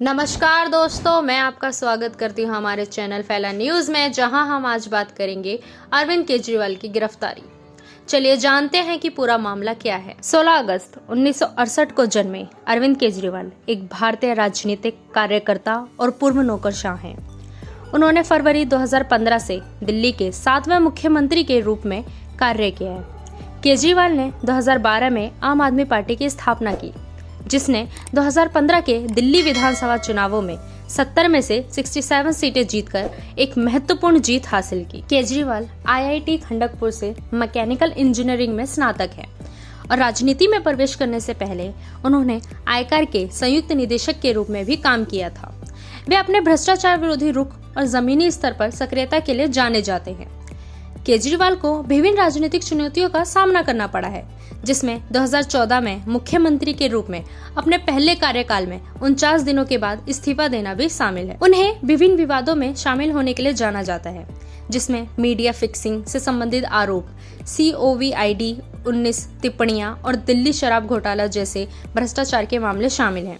नमस्कार दोस्तों, मैं आपका स्वागत करती हूं हमारे चैनल फैला न्यूज़ में, जहां हम आज बात करेंगे अरविंद केजरीवाल की गिरफ्तारी। चलिए जानते हैं कि पूरा मामला क्या है। 16 अगस्त 1968 को जन्मे अरविंद केजरीवाल एक भारतीय राजनीतिक कार्यकर्ता और पूर्व नौकरशाह हैं। उन्होंने फरवरी 2015 से दिल्ली के 7वें मुख्यमंत्री के रूप में कार्य किया है। केजरीवाल ने 2012 में आम आदमी पार्टी की स्थापना की, जिसने 2015 के दिल्ली विधानसभा चुनावों में 70 में से 67 सीटें जीतकर एक महत्वपूर्ण जीत हासिल की। केजरीवाल IIT खड़गपुर से मैकेनिकल इंजीनियरिंग में स्नातक है और राजनीति में प्रवेश करने से पहले उन्होंने आयकर के संयुक्त निदेशक के रूप में भी काम किया था। वे अपने भ्रष्टाचार विरोधी रुख और जमीनी स्तर पर सक्रियता के लिए जाने जाते हैं। केजरीवाल को विभिन्न राजनीतिक चुनौतियों का सामना करना पड़ा है, जिसमें 2014 में मुख्यमंत्री के रूप में अपने पहले कार्यकाल में 49 दिनों के बाद इस्तीफा देना भी शामिल है। उन्हें विभिन्न विवादों में शामिल होने के लिए जाना जाता है, जिसमें मीडिया फिक्सिंग से संबंधित आरोप, COVID 19 टिप्पणियां और दिल्ली शराब घोटाला जैसे भ्रष्टाचार के मामले शामिल हैं।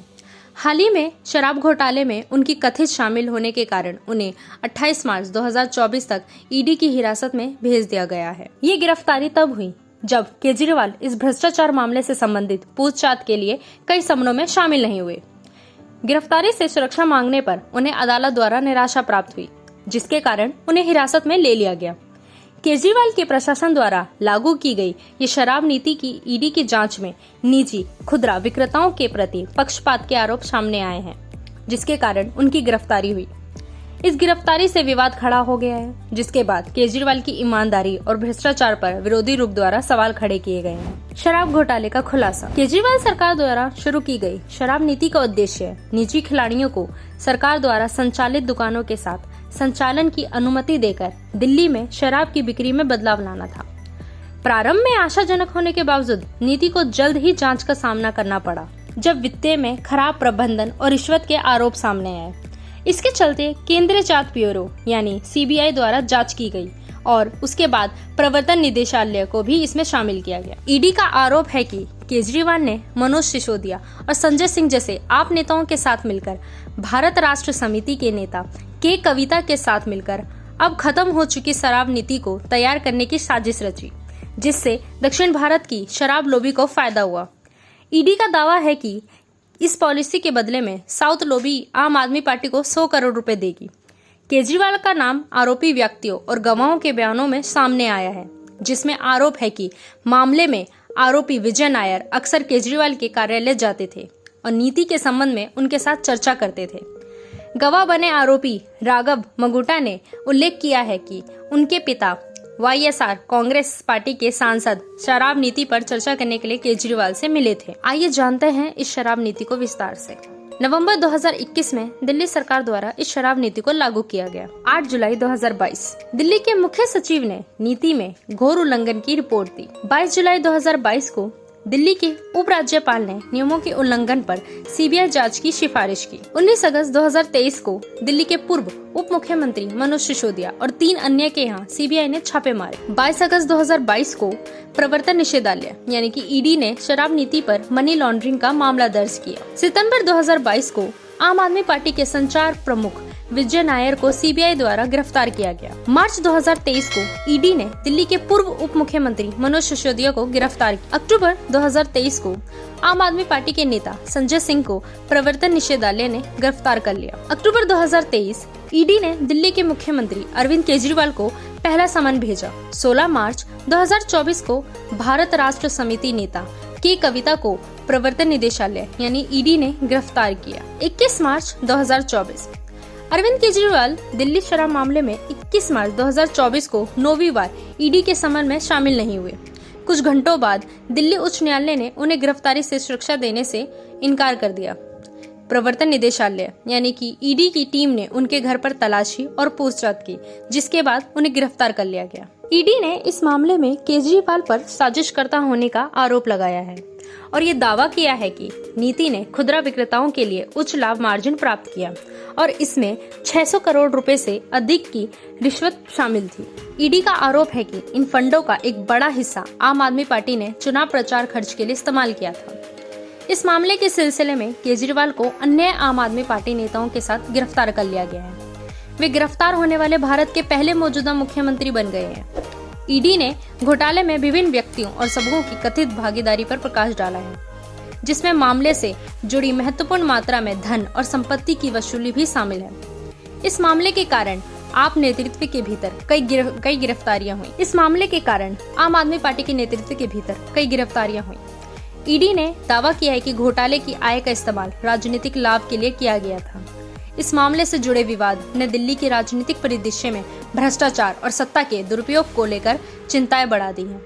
हाल ही में शराब घोटाले में उनकी कथित शामिल होने के कारण उन्हें 28 मार्च 2024 तक ED की हिरासत में भेज दिया गया है। ये गिरफ्तारी तब हुई जब केजरीवाल इस भ्रष्टाचार मामले से संबंधित पूछताछ के लिए कई समनों में शामिल नहीं हुए। गिरफ्तारी से सुरक्षा मांगने पर उन्हें अदालत द्वारा निराशा प्राप्त हुई, जिसके कारण उन्हें हिरासत में ले लिया गया। केजरीवाल के प्रशासन द्वारा लागू की गई ये शराब नीति की ED की जांच में निजी खुदरा विक्रेताओं के प्रति पक्षपात के आरोप सामने आए हैं, जिसके कारण उनकी गिरफ्तारी हुई। इस गिरफ्तारी से विवाद खड़ा हो गया है, जिसके बाद केजरीवाल की ईमानदारी और भ्रष्टाचार पर विरोधी रुख द्वारा सवाल खड़े किए गए हैं। शराब घोटाले का खुलासा। केजरीवाल सरकार द्वारा शुरू की गई शराब नीति का उद्देश्य निजी खिलाड़ियों को सरकार द्वारा संचालित दुकानों के साथ संचालन की अनुमति देकर दिल्ली में शराब की बिक्री में बदलाव लाना था। प्रारंभ में आशाजनक होने के बावजूद नीति को जल्द ही जांच का सामना करना पड़ा, जब वित्तीय में खराब प्रबंधन और रिश्वत के आरोप सामने आए। इसके चलते केंद्रीय जांच ब्यूरो यानी CBI द्वारा जांच की गई और उसके बाद प्रवर्तन निदेशालय को भी इसमें शामिल किया गया। ED का आरोप है कि केजरीवाल ने मनोज सिसोदिया और संजय सिंह जैसे आप नेताओं के साथ मिलकर भारत राष्ट्र समिति के नेता के कविता के साथ मिलकर अब खत्म हो चुकी शराब नीति को तैयार करने की साजिश रची, जिससे दक्षिण भारत की शराब लॉबी को फायदा हुआ। ED का दावा है कि इस पॉलिसी के बदले में साउथ लॉबी आम आदमी पार्टी को 100 करोड़ रुपए देगी। केजरीवाल का नाम आरोपी व्यक्तियों और गवाहों के बयानों में सामने आया है, जिसमें आरोप है कि मामले में आरोपी विजय नायर अक्सर केजरीवाल के कार्यालय जाते थे और नीति के संबंध में उनके साथ चर्चा करते थे। गवाह बने आरोपी राघव मगुटा ने उल्लेख किया है कि उनके पिता YSR कांग्रेस पार्टी के सांसद शराब नीति पर चर्चा करने के लिए केजरीवाल से मिले थे। आइए जानते हैं इस शराब नीति को विस्तार से। नवंबर 2021 में दिल्ली सरकार द्वारा इस शराब नीति को लागू किया गया। 8 जुलाई 2022 दिल्ली के मुख्य सचिव ने नीति में घोर उल्लंघन की रिपोर्ट दी। 22 जुलाई 2022 को दिल्ली के उपराज्यपाल ने नियमों के उल्लंघन पर CBI जांच की सिफारिश की। 19 अगस्त 2023 को दिल्ली के पूर्व उप मुख्यमंत्री मनोज सिसोदिया और 3 अन्य के यहाँ CBI ने छापे मारे। 22 अगस्त 2022 को प्रवर्तन निदेशालय यानी कि ED ने शराब नीति पर मनी लॉन्ड्रिंग का मामला दर्ज किया। सितंबर 2022 को आम आदमी पार्टी के संचार प्रमुख विजय नायर को CBI द्वारा गिरफ्तार किया गया। मार्च 2023 को ED ने दिल्ली के पूर्व उप मुख्यमंत्री मनोज सिसोदिया को गिरफ्तार किया। अक्टूबर 2023 को आम आदमी पार्टी के नेता संजय सिंह को प्रवर्तन निदेशालय ने गिरफ्तार कर लिया। अक्टूबर 2023 ED ने दिल्ली के मुख्यमंत्री अरविंद केजरीवाल को पहला समन भेजा। 16 मार्च 2024 को भारत राष्ट्र समिति नेता के कविता को प्रवर्तन निदेशालय यानी ED ने गिरफ्तार किया। 21 मार्च 2024 अरविंद केजरीवाल दिल्ली शराब मामले में 21 मार्च 2024 को 9वीं बार ED के समन में शामिल नहीं हुए। कुछ घंटों बाद दिल्ली उच्च न्यायालय ने उन्हें गिरफ्तारी से सुरक्षा देने से इनकार कर दिया। प्रवर्तन निदेशालय यानी कि ED की टीम ने उनके घर पर तलाशी और पूछताछ की, जिसके बाद उन्हें गिरफ्तार कर लिया गया। ED ने इस मामले में केजरीवाल पर साजिशकर्ता होने का आरोप लगाया है और ये दावा किया है कि नीति ने खुदरा विक्रेताओं के लिए उच्च लाभ मार्जिन प्राप्त किया और इसमें 600 करोड़ रुपए से अधिक की रिश्वत शामिल थी। ED का आरोप है कि इन फंडों का एक बड़ा हिस्सा आम आदमी पार्टी ने चुनाव प्रचार खर्च के लिए इस्तेमाल किया था। इस मामले के सिलसिले में केजरीवाल को अन्य आम आदमी पार्टी नेताओं के साथ गिरफ्तार कर लिया गया है। वे गिरफ्तार होने वाले भारत के पहले मौजूदा मुख्यमंत्री बन गए हैं। ईडी ने घोटाले में विभिन्न व्यक्तियों और समूहों की कथित भागीदारी पर प्रकाश डाला है, जिसमें मामले से जुड़ी महत्वपूर्ण मात्रा में धन और संपत्ति की वसूली भी शामिल है। इस मामले के कारण आप नेतृत्व के भीतर कई गिरफ्तारियां हुई। इस मामले के कारण आम आदमी पार्टी के नेतृत्व के भीतर कई गिरफ्तारियां हुई। ईडी ने दावा किया है कि घोटाले की आय का इस्तेमाल राजनीतिक लाभ के लिए किया गया था। इस मामले से जुड़े विवाद ने दिल्ली के राजनीतिक परिदृश्य में भ्रष्टाचार और सत्ता के दुरुपयोग को लेकर चिंताएं बढ़ा दी हैं।